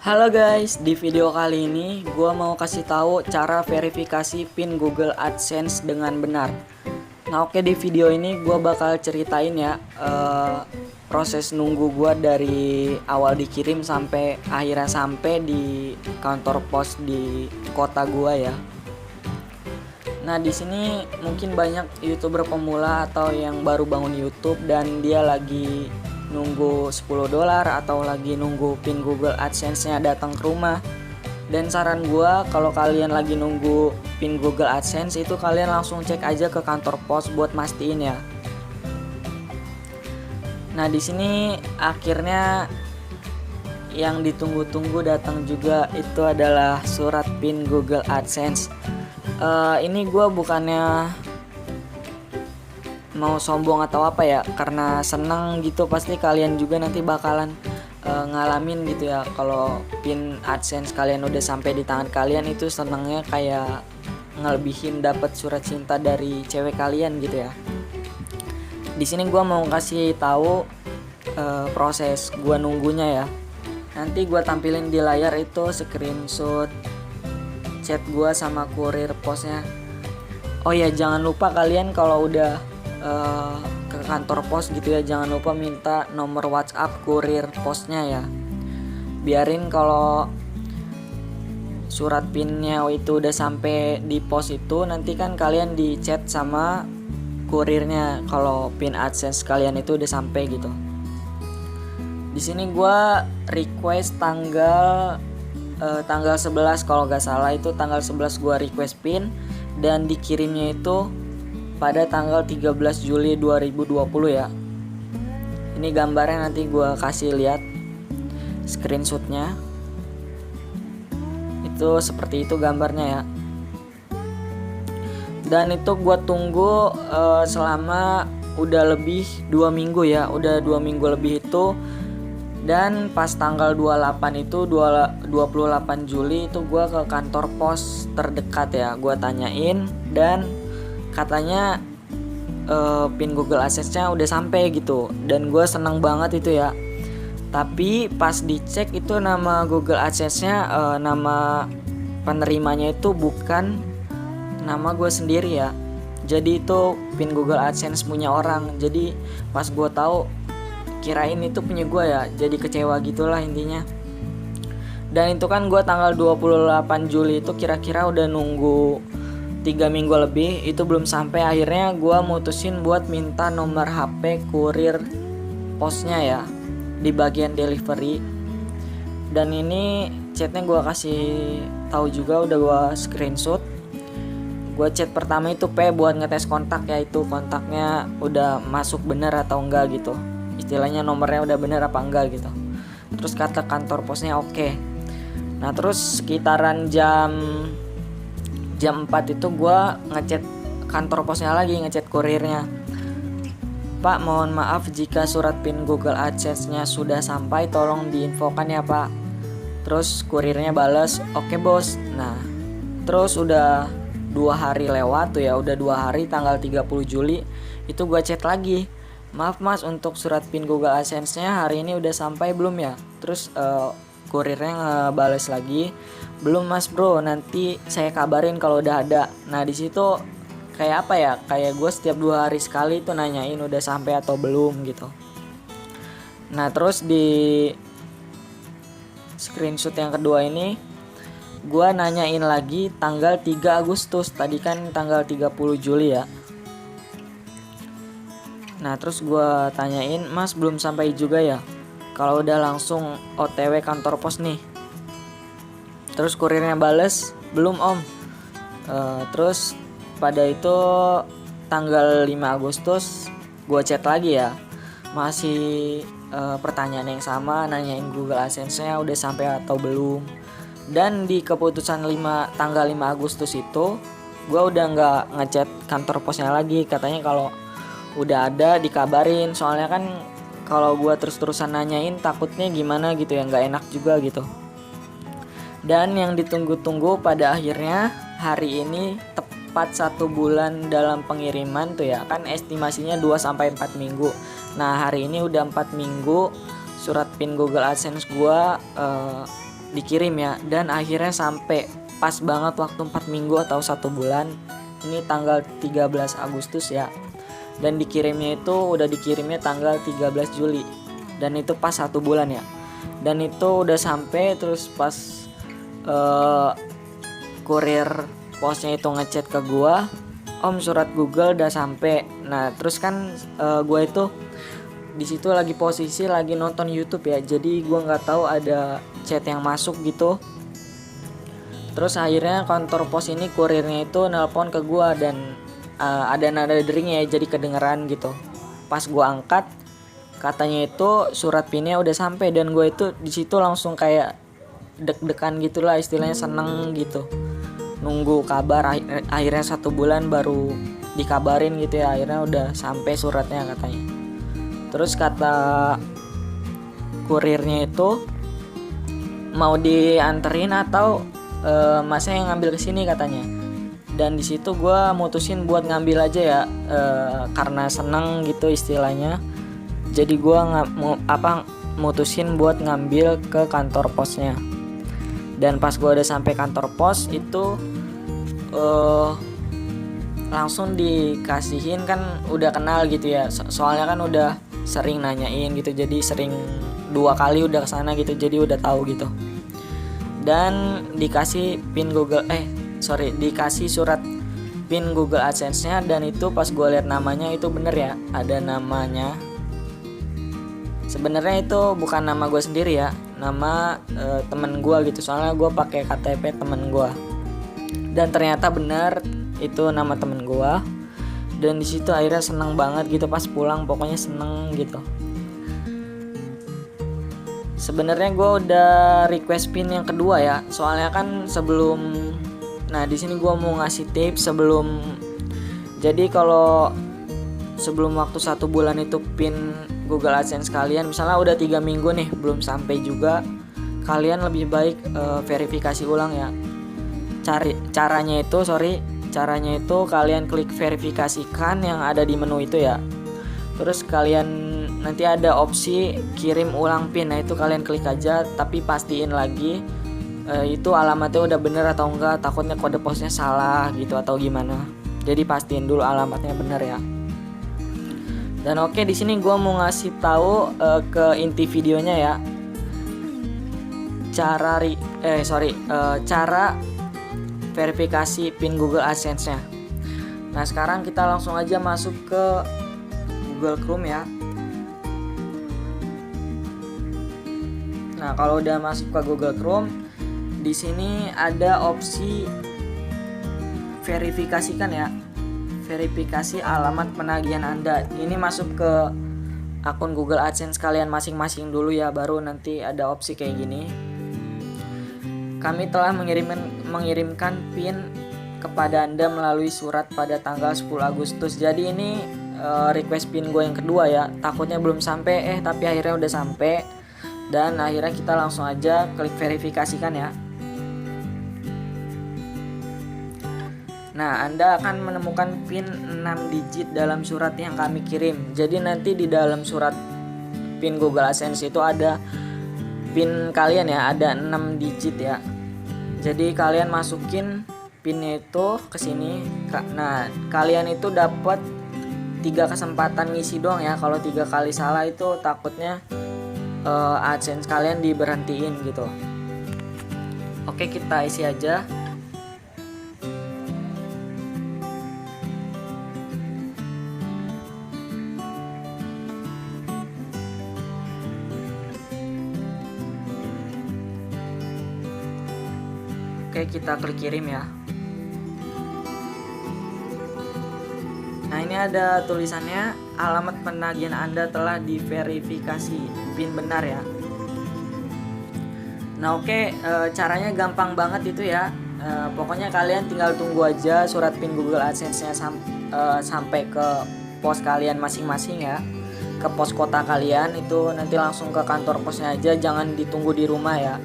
Halo guys, di video kali ini gue mau kasih tahu cara verifikasi PIN Google AdSense dengan benar. Nah oke, di video ini gue bakal ceritain ya proses nunggu gue dari awal dikirim sampai akhirnya sampai di kantor pos di kota gue ya. Nah di sini mungkin banyak YouTuber pemula atau yang baru bangun YouTube dan dia lagi nunggu $10 atau lagi nunggu PIN Google AdSense-nya datang ke rumah. Dan saran gua kalau kalian lagi nunggu PIN Google AdSense itu kalian langsung cek aja ke kantor pos buat mastiin ya. Nah, di sini akhirnya yang ditunggu-tunggu datang juga, itu adalah surat PIN Google AdSense. Ini gua bukannya mau sombong atau apa ya, karena senang gitu. Pasti kalian juga nanti bakalan ngalamin gitu ya, kalau PIN AdSense kalian udah sampai di tangan kalian itu senangnya kayak ngelebihin dapat surat cinta dari cewek kalian gitu ya. Di sini gua mau kasih tahu proses gua nunggunya ya. Nanti gua tampilin di layar itu screenshot chat gua sama kurir posnya. Oh ya, jangan lupa kalian kalau udah ke kantor pos gitu ya, jangan lupa minta nomor WhatsApp kurir posnya ya. Biarin kalau surat pinnya itu udah sampai di pos itu, nanti kan kalian di chat sama kurirnya kalau pin AdSense kalian itu udah sampai gitu. Di sini gue request tanggal 11 kalau gak salah, itu tanggal 11 gue request pin dan dikirimnya itu pada tanggal 13 Juli 2020 ya. Ini gambarnya nanti gue kasih lihat screenshotnya. Itu seperti itu gambarnya ya. Dan itu gue tunggu selama udah lebih 2 minggu ya. Udah 2 minggu lebih itu. Dan pas tanggal 28 itu 28 Juli itu gue ke kantor pos terdekat ya. Gue tanyain dan katanya PIN Google AdSense-nya udah sampai gitu, dan gue seneng banget itu ya. Tapi pas dicek itu nama Google AdSense-nya, nama penerimanya itu bukan nama gue sendiri ya. Jadi itu PIN Google AdSense punya orang. Jadi pas gue tahu, kirain itu punya gue ya, jadi kecewa gitulah intinya. Dan itu kan gue tanggal 28 Juli itu kira-kira udah nunggu 3 minggu lebih, itu belum sampai. Akhirnya gue mutusin buat minta nomor HP kurir posnya ya, di bagian delivery. Dan ini chatnya gue kasih tahu juga, udah gue screenshot. Gue chat pertama itu buat ngetes kontak ya, itu kontaknya udah masuk bener atau enggak gitu, istilahnya nomornya udah bener apa enggak gitu. Terus kata kantor posnya oke. Nah terus sekitaran jam 4 itu gue ngechat kantor posnya lagi, ngechat kurirnya. Pak, mohon maaf jika surat PIN Google AdSense-nya sudah sampai, tolong diinfokan ya Pak. Terus kurirnya bales, oke bos. Nah terus udah 2 hari lewat tuh ya, udah 2 hari tanggal 30 Juli itu gue chat lagi, maaf mas, untuk surat PIN Google AdSense-nya hari ini udah sampai belum ya? Terus kurirnya ngebales lagi, belum mas bro, nanti saya kabarin kalau udah ada. Nah di situ kayak apa ya, kayak gue setiap 2 hari sekali tuh nanyain udah sampai atau belum gitu. Nah terus di screenshot yang kedua ini gue nanyain lagi tanggal 3 Agustus, tadi kan tanggal 30 Juli ya. Nah terus gue tanyain, mas belum sampai juga ya? Kalau udah langsung OTW kantor pos nih. Terus kurirnya bales, belum om. Terus pada itu tanggal 5 Agustus gue chat lagi ya, masih pertanyaan yang sama, nanyain Google AdSense-nya udah sampai atau belum. Dan di keputusan tanggal 5 Agustus itu gue udah nggak ngechat kantor posnya lagi, katanya kalau udah ada dikabarin. Soalnya kan kalau gue terus-terusan nanyain takutnya gimana gitu ya, nggak enak juga gitu. Dan yang ditunggu-tunggu pada akhirnya hari ini tepat 1 bulan dalam pengiriman tuh ya, kan estimasinya 2-4 minggu. Nah hari ini udah 4 minggu surat PIN Google AdSense gue dikirim ya, dan akhirnya sampai pas banget waktu 4 minggu atau 1 bulan. Ini tanggal 13 Agustus ya, dan dikirimnya itu udah dikirimnya tanggal 13 Juli, dan itu pas 1 bulan ya. Dan itu udah sampai, terus pas kurir posnya itu ngechat ke gua, "Om, surat Google udah sampai." Nah terus kan gua itu di situ lagi posisi lagi nonton YouTube ya, jadi gua nggak tahu ada chat yang masuk gitu. Terus akhirnya kantor pos ini kurirnya itu nelpon ke gua, dan ada nada deringnya ya, jadi kedengeran gitu. Pas gua angkat, katanya itu surat pinnya udah sampai, dan gua itu di situ langsung kayak deg-degan gitulah, istilahnya seneng gitu. Nunggu kabar, akhirnya 1 bulan baru dikabarin gitu ya, akhirnya udah sampai suratnya katanya. Terus kata kurirnya itu mau dianterin atau masnya yang ngambil kesini katanya. Dan di situ gue mutusin buat ngambil aja ya, karena seneng gitu istilahnya. Jadi gue mutusin buat ngambil ke kantor posnya. Dan pas gue udah sampai kantor pos itu langsung dikasihin, kan udah kenal gitu ya, soalnya kan udah sering nanyain gitu, jadi sering 2 kali udah kesana gitu, jadi udah tahu gitu. Dan dikasih dikasih surat pin Google AdSense-nya, dan itu pas gue lihat namanya itu bener ya, ada namanya. Sebenarnya itu bukan nama gue sendiri ya, nama temen gue gitu, soalnya gue pakai KTP temen gue, dan ternyata benar itu nama temen gue. Dan di situ akhirnya seneng banget gitu pas pulang, pokoknya seneng gitu. Sebenarnya gue udah request pin yang kedua ya, soalnya kan di sini gue mau ngasih tips sebelum. Jadi kalau sebelum waktu 1 bulan itu pin Google AdSense kalian misalnya udah 3 minggu nih belum sampai juga, kalian lebih baik verifikasi ulang ya. Caranya itu kalian klik verifikasikan yang ada di menu itu ya. Terus kalian nanti ada opsi kirim ulang pin. Nah itu kalian klik aja, tapi pastiin lagi itu alamatnya udah bener atau enggak, takutnya kode posnya salah gitu atau gimana. Jadi pastiin dulu alamatnya bener ya. Dan oke, di sini gue mau ngasih tahu ke inti videonya ya. Cara verifikasi pin Google AdSense-nya. Nah sekarang kita langsung aja masuk ke Google Chrome ya. Nah kalau udah masuk ke Google Chrome, di sini ada opsi verifikasikan ya, verifikasi alamat penagihan Anda. Ini masuk ke akun Google AdSense kalian masing-masing dulu ya, baru nanti ada opsi kayak gini. Kami telah mengirimkan PIN kepada Anda melalui surat pada tanggal 10 Agustus. Jadi ini request PIN gue yang kedua ya. Takutnya belum sampai, tapi akhirnya udah sampai. Dan akhirnya kita langsung aja klik verifikasikan ya. Nah, Anda akan menemukan PIN 6 digit dalam surat yang kami kirim. Jadi nanti di dalam surat PIN Google AdSense itu ada PIN kalian ya, ada 6 digit ya. Jadi kalian masukin PIN-nya itu ke sini. Nah, kalian itu dapat 3 kesempatan ngisi doang ya. Kalau 3 kali salah itu takutnya AdSense kalian diberhentiin gitu. Oke, kita isi aja. Oke, kita klik kirim ya. Nah ini ada tulisannya, alamat penagihan Anda telah diverifikasi, PIN benar ya. Nah oke, caranya gampang banget itu ya. Pokoknya kalian tinggal tunggu aja surat PIN Google AdSense-nya sampai ke pos kalian masing-masing ya, ke pos kota kalian. Itu nanti langsung ke kantor posnya aja, jangan ditunggu di rumah ya.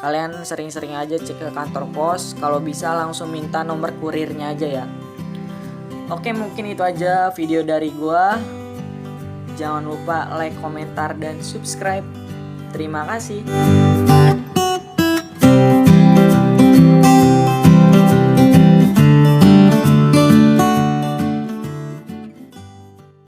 Kalian sering-sering aja cek ke kantor pos, kalau bisa langsung minta nomor kurirnya aja ya. Oke, mungkin itu aja video dari gua. Jangan lupa like, komentar, dan subscribe. Terima kasih.